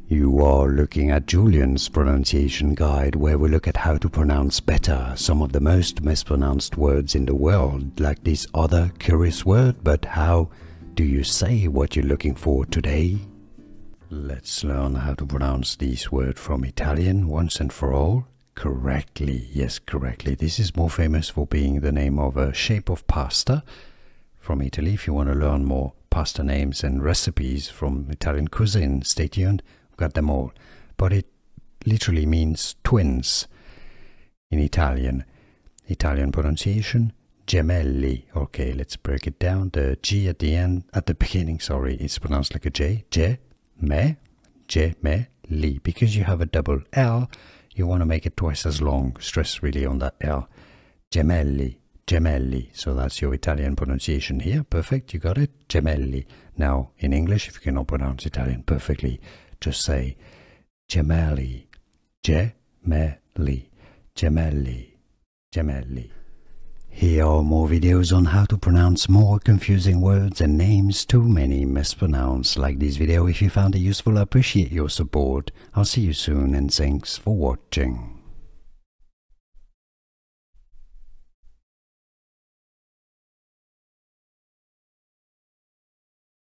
You are looking at Julian's pronunciation guide, where we look at how to pronounce better some of the most mispronounced words in the world, like this other curious word. But how do you say what you're looking for today? Let's learn how to pronounce this word from Italian once and for all. Correctly. Yes, correctly. This is more famous for being the name of a shape of pasta from Italy. If you want to learn more pasta names and recipes from Italian cuisine, stay tuned. Got them all, but it literally means twins in Italian. Italian pronunciation, gemelli. Okay, let's break it down. The G at the end, at the beginning, sorry, it's pronounced like a J. Gemelli. Because you have a double L, you want to make it twice as long. Stress really on that L. Gemelli, gemelli. So that's your Italian pronunciation here. Perfect, you got it. Gemelli. Now, in English, if you cannot pronounce Italian perfectly, just say gemelli, gemelli, gemelli, gemelli. Here are more videos on how to pronounce more confusing words and names too many mispronounced. Like this video if you found it useful. I appreciate your support. I'll see you soon and thanks for watching.